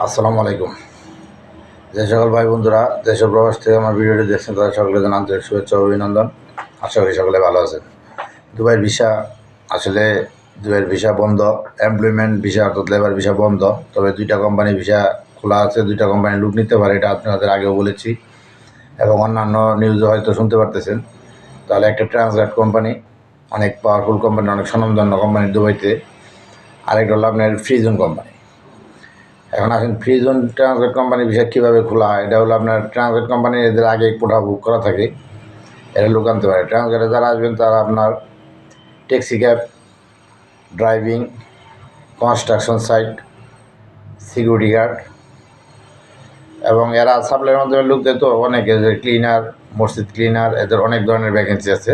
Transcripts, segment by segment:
আসসালামু আলাইকুম। যে সকল ভাই বন্ধুরা দেশ ও প্রবাস থেকে আমার ভিডিওটি দেখছেন তাদের সকলকে জানান আন্তরিক শুভেচ্ছা ও অভিনন্দন। আশা করি সকলে ভালো আছেন। দুবাইয়ের ভিসা আসলে দুবাইয়ের ভিসা বন্ধ, এমপ্লয়মেন্ট ভিসা অর্থাৎ লেবার ভিসা বন্ধ। তবে দুইটা কোম্পানি ভিসা খোলা আছে, দুইটা কোম্পানি লুক নিতে পারে, এটা আপনাদের আগেও বলেছি এবং অন্যান্য নিউজও হয়তো শুনতে পারতেছেন। তাহলে একটা ট্রান্সগার্ড কোম্পানি, অনেক পাওয়ারফুল কোম্পানি, অনেক স্বনামধন্য কোম্পানি দুবাইতে। আরেকটা হলো আপনার ফ্রিজন কোম্পানি। এখন আসেন ফ্রিজন ট্রান্সলেট কোম্পানির বিষয় কীভাবে খোলা হয়। এটা হলো আপনার ট্রান্সলেট কোম্পানি এদের আগে কোঠা বুক করা থাকে, এরা লোক আনতে পারে। ট্রান্সলেটে যারা আসবেন তারা আপনার taxi cab, driving, construction site, security guard এবং এরা সাপ্লাইয়ের মাধ্যমে লোক দেয়। তো অনেকে যে ক্লিনার, মসজিদ ক্লিনার, এদের অনেক ধরনের ভ্যাকেন্সি আছে।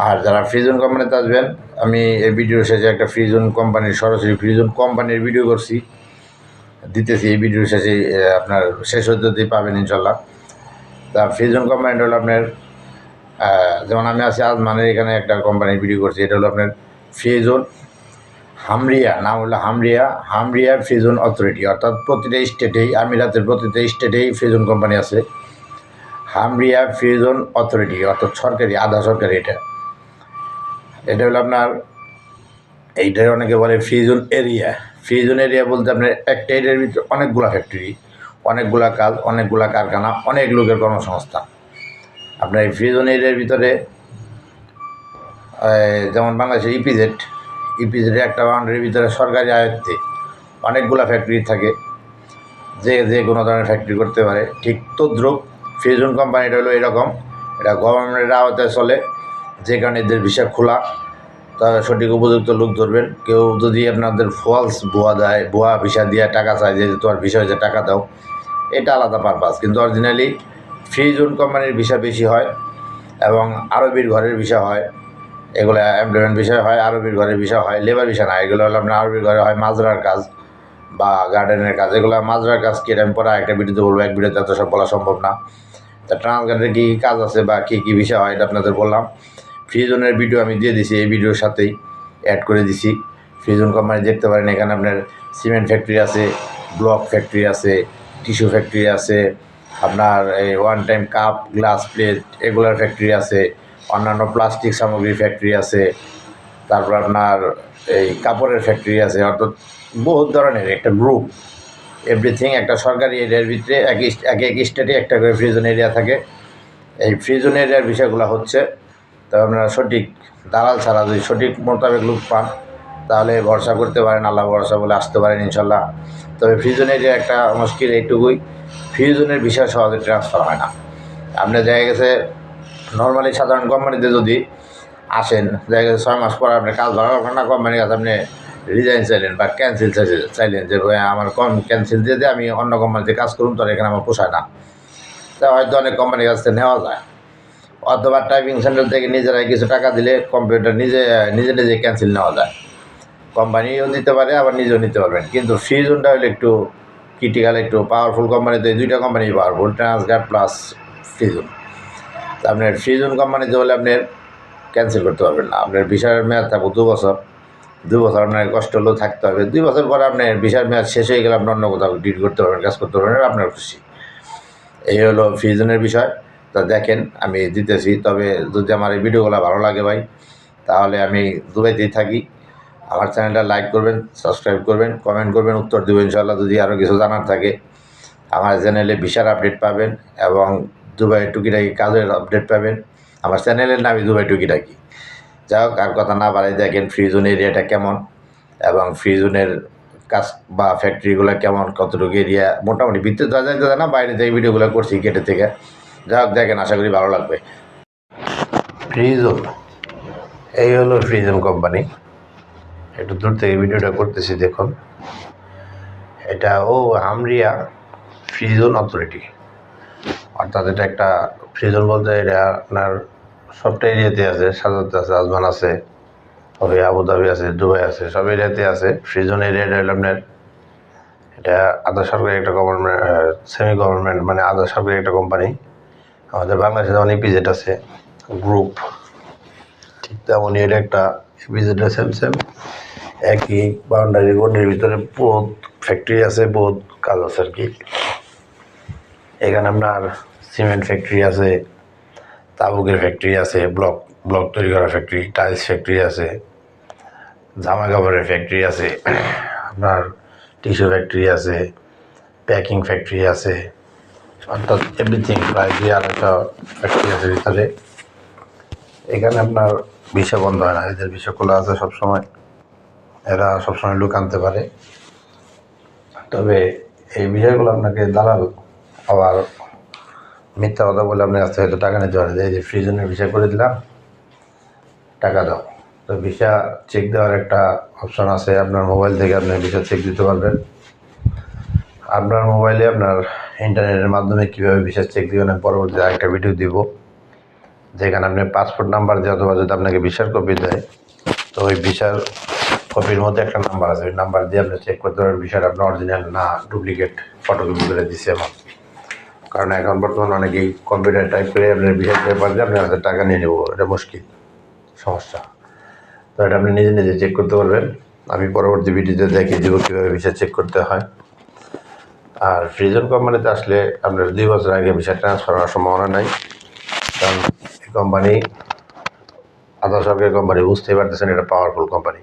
আর যারা ফ্রিজন কোম্পানিতে আসবেন, আমি এই ভিডিও শেষে একটা ফ্রিজন কোম্পানির সরাসরি ফ্রিজন কোম্পানির ভিডিও করছি, দিতেছি এই ভিডিওর শেষে, আপনার শেষ হতে পাবেন ইনশাল্লাহ। তা ফ্রিজন কোম্পানিটা হলো আপনার, যেমন আমি আছি আজমানের এখানে একটা কোম্পানির ভিডিও করছি, এটা হলো আপনার ফ্রিজন হামরিয়া, নাম হলো হামরিয়া ফ্রিজন অথরিটি। অর্থাৎ প্রতিটা স্টেটেই, আমিরাতের প্রতিটা স্টেটেই ফ্রিজন কোম্পানি আছে। হামরিয়া ফ্রিজন অথরিটি অর্থাৎ সরকারি, আধা সরকারি। এটা হলো আপনার, এইটাই অনেকে বলে ফ্রিজন এরিয়া। ফ্রিজন এরিয়া বলতে আপনার একটা এরিয়ার ভিতরে অনেকগুলা ফ্যাক্টরি, অনেকগুলা কাজ, অনেকগুলা কারখানা, অনেক লোকের কর্মসংস্থান। আপনার এই ফ্রিজন এরিয়ার ভিতরে যেমন বাংলাদেশের ইপিজেডের একটা বাউন্ডারির ভিতরে সরকারি আয়ত্তে অনেকগুলা ফ্যাক্টরি থাকে, যে কোনো ধরনের ফ্যাক্টরি করতে পারে। ঠিক তদ্রুপ ফ্রিজন কোম্পানিটা হলো এরকম, এটা গভর্নমেন্টের আওতায় চলে, যে কারণে এদের ভিসা খোলা। তারা সঠিক উপযুক্ত লোক ধরবেন। কেউ যদি আপনাদের ফলস ভুয়া ভিসা দিয়ে টাকা চায়, যে তোমার ভিসা হয়েছে টাকা দাও, এটা আলাদা পারপাস। কিন্তু অরিজিনালি ফ্রিজন কোম্পানির ভিসা বেশি হয় এবং আরবির ঘরের ভিসা হয়, এগুলো এমপ্লয়মেন্ট ভিসা হয়, আরবির ঘরের ভিসা হয়, লেবার ভিসা না। এগুলো হলো আপনার আরবির ঘরে হয় মাজরার কাজ বা গার্ডেনের কাজ। এগুলো মাজরার কাজ কি আমি পরে একটা ভিডিওতে বলবো, এক ভিডিওতে এত সব বলা সম্ভব না। তা ট্রান্সগার্ডের কী কাজ আছে বা কী কী ভিসা হয় এটা আপনাদের বললাম। ফ্রিজনের ভিডিও আমি দিয়ে দিছি, এই ভিডিওর সাথেই অ্যাড করে দিছি। ফ্রিজন কোম্পানি দেখতে পারেন, এখানে আপনার সিমেন্ট ফ্যাক্টরি আছে, ব্লক ফ্যাক্টরি আছে, টিস্যু ফ্যাক্টরি আছে, আপনার এই one time cup, glass, plate এগুলার ফ্যাক্টরি আছে, অন্যান্য প্লাস্টিক সামগ্রীর ফ্যাক্টরি আছে, তারপর আপনার এই কাপড়ের ফ্যাক্টরি আছে। অর্থাৎ বহুত ধরনের একটা গ্রুপ, এভরিথিং একটা সরকারি এরিয়ার ভিতরে এক এক স্টেটে একটা করে ফ্রিজন এরিয়া থাকে। এই ফ্রিজন এরিয়ার বিষয়গুলো হচ্ছে, তবে আপনারা সঠিক দালাল ছাড়া যদি সঠিক মোতাবেক লোক পান তাহলে ভরসা করতে পারেন, আল্লাহ ভরসা বলে আসতে পারেন ইনশাল্লাহ। তবে ফ্রিজন এরিয়া একটা মুশকিল এইটুকুই, ফ্রিজনের বিষয় সহজে ট্রান্সফার হয় না। আপনি দেখা গেছে নর্মালি সাধারণ কোম্পানিতে যদি আসেন, দেখা গেছে 6 মাস পর আপনি কাজ ভালো লাগবে না, কোম্পানির কাছে আপনি রিজাইন চাইলেন বা ক্যান্সেল চাইলেন, যে আমার ক্যান্সেল দিয়ে দিয়ে আমি অন্য কোম্পানিতে কাজ করুন, তাহলে এখানে আমার পোষায় না। তা হয়তো অনেক কোম্পানির কাছ থেকে নেওয়া যায়, অথবা টাইপিং সেন্টার থেকে নিজেরাই কিছু টাকা দিলে কম্পিউটার নিজে নিজে ক্যান্সেল নেওয়া যায়। কোম্পানিও দিতে পারে, আবার নিজেও নিতে পারবেন। কিন্তু ফ্রিজনটা হলে একটু ক্রিটিক্যাল, একটু পাওয়ারফুল কোম্পানিতে, এই দুইটা কোম্পানি পাওয়ারফুল, ট্রান্সগার্ড প্লাস ফ্রিজন। তা আপনার ফ্রিজন কোম্পানিতে হলে আপনার ক্যান্সেল করতে পারবেন না। আপনার ভিসার মেয়াদ থাকবে 2 বছর। 2 বছর আপনার কষ্ট হলেও থাকতে হবে। 2 বছর পরে আপনার ভিসার মেয়াদ শেষ হয়ে গেলে আপনি অন্য কোথাও ডিল করতে পারবেন, কাজ করতে পারবেন, আপনার খুশি। এই হলো ফ্রিজনের বিষয়। তা দেখেন আমি দিতেছি। তবে যদি আমার এই ভিডিওগুলো ভালো লাগে ভাই, তাহলে আমি দুবাইতেই থাকি। আমার চ্যানেলটা লাইক করবেন, সাবস্ক্রাইব করবেন, কমেন্ট করবেন, উত্তর দেবেন ইনশাআল্লাহ। যদি আরও কিছু জানার থাকে আমার চ্যানেলে ভিসার আপডেট পাবেন এবং দুবাইয়ের টুকিটাকি কাজের আপডেট পাবেন। আমার চ্যানেলের নামই দুবাই টুকিটাকি। যাই হোক, আর কথা না বাড়াই, দেখেন ফ্রিজন এরিয়াটা কেমন এবং ফ্রিজনের কাজ বা ফ্যাক্টরিগুলো কেমন, কতটুকু এরিয়া, মোটামুটি ভিতরে যাওয়া যায় না, বাইরে থেকে ভিডিওগুলো করছি কেটে থেকে। যাই হোক, দেখেন, আশা করি ভালো লাগবে। ফ্রিজন, এই হলো ফ্রিজন কোম্পানি। একটু দূর থেকে ভিডিওটা করতেছি, দেখুন। এটা হামরিয়া ফ্রিজন অথরিটি। অর্থাৎ এটা একটা ফ্রিজন বলতে এটা আপনার সবটা এরিয়াতে আছে, সাজাতে আছে, আজমান আছে, তবে আবুধাবি আছে, দুবাই আছে, সব এরিয়াতে আছে। ফ্রিজন এরিয়াটা হলো আপনার, এটা আধা সরকারি একটা গভর্নমেন্ট, সেমি গভর্নমেন্ট, মানে আধা সরকারি একটা কোম্পানি। আমাদের বাংলাদেশে যেমন ইপিজেড আছে গ্রুপ, ঠিক তেমনই এটা একটা ইপিজেডের সেম একই বাউন্ডারি বোর্ডের ভিতরে বহুত ফ্যাক্টরি আছে, বহুত কাজ আছে আর কি। এখানে আপনার সিমেন্ট ফ্যাক্টরি আছে, তাবুকের ফ্যাক্টরি আছে, ব্লক ব্লক তৈরি করার ফ্যাক্টরি, টাইলস ফ্যাক্টরি আছে, জামা কাপড়ের ফ্যাক্টরি আছে, আপনার টিস্যু ফ্যাক্টরি আছে, প্যাকিং ফ্যাক্টরি আছে, অর্থাৎ এভরিথিং প্রায় 2-2.5 ফ্যাক্টরি আছে ভিতরে। এখানে আপনার ভিসা বন্ধ হয় না, এদের ভিসা খোলা আছে সবসময়, এরা সবসময় লোক আনতে পারে। তবে এই বিষয়গুলো আপনাকে দালাল আবার মিথ্যা কথা বলে আপনার কাছ থেকে হয়তো টাকা নিতে পারে, এই যে ফ্রি জোনের ভিসা করে দিলাম, টাকা দাও। তো ভিসা চেক দেওয়ার একটা অপশন আছে, আপনার মোবাইল থেকে আপনি ভিসা চেক দিতে পারবেন। আপনার মোবাইলে আপনার ইন্টারনেটের মাধ্যমে কীভাবে ভিসা চেক দেবেন আমি পরবর্তীতে আরেকটা ভিডিও দিব, যেখানে আপনি পাসপোর্ট নাম্বার দিয়ে অথবা যদি আপনাকে ভিসার কপি দেয়, তো ওই ভিসার কপির মধ্যে একটা নাম্বার আছে, ওই নাম্বার দিয়ে আপনি চেক করতে পারবেন ভিসাটা আপনার অরিজিনাল না ডুপ্লিকেট ফটোকপি করে দিচ্ছে এমন। কারণ এখন বর্তমানে অনেকেই কম্পিউটার টাইপ করে আপনার ভিসার পেপার দিয়ে আপনার কাছে টাকা নিয়ে নেবো, এটা মুশকিল সমস্যা। তো এটা আপনি নিজে নিজে চেক করতে পারবেন। আমি পরবর্তী ভিডিওতে দেখিয়ে দেবো কীভাবে ভিসা চেক করতে হয়। আর ফ্রিজন কোম্পানিতে আসলে আপনার 2 বছর আগে ভিসা ট্রান্সফার হওয়ার সম্ভাবনা নাই, কারণ এই কোম্পানি আধা সরকারি কোম্পানি, বুঝতেই পারতেছেন এটা পাওয়ারফুল কোম্পানি।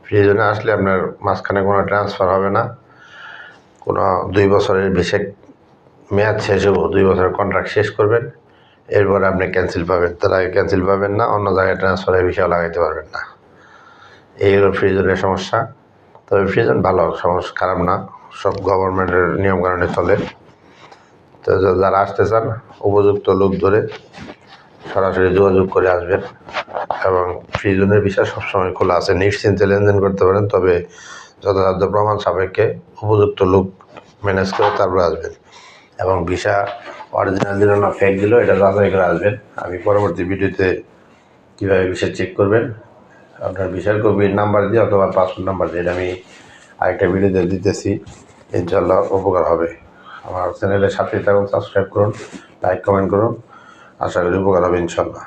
ফ্রিজনে আসলে আপনার মাঝখানে কোনো ট্রান্সফার হবে না, কোনো 2 বছরের ভিসা মেয়াদ শেষ হবো, 2 বছরের কন্ট্রাক্ট শেষ করবেন, এরপরে আপনি ক্যান্সেল পাবেন, তার আগে ক্যান্সেল পাবেন না, অন্য জায়গায় ট্রান্সফারের ভিসাও লাগাইতে পারবেন না। এই হলো ফ্রিজনের সমস্যা। তবে ফ্রিজন ভালো, সমস্যা খারাপ না, সব গভর্নমেন্টের নিয়মকানুনে চলে। তো যারা আসতে চান উপযুক্ত লোক ধরে সরাসরি যোগাযোগ করে আসবেন, এবং ফ্রিজনের ভিসা সবসময় খোলা আছে, নিশ্চিন্তে লেনদেন করতে পারেন। তবে যথাযথ প্রমাণ সাপেক্ষে উপযুক্ত লোক ম্যানেজ করে তারপরে আসবেন, এবং ভিসা অরিজিনাল দিল না ফেক দিল এটা যাচাই করে আসবেন। আমি পরবর্তী ভিডিওতে কীভাবে ভিসা চেক করবেন আপনার ভিসার কপির নাম্বার দিয়ে অথবা পাসপোর্ট নাম্বার দিয়ে, এটা আমি আরেকটা ভিডিওতে দিতেছি, ইনশাল্লাহ উপকার হবে। আমার চ্যানেলের সাথে থাকুন, সাবস্ক্রাইব করুন, লাইক কমেন্ট করুন, আশা করি উপকার হবে ইনশাল্লাহ।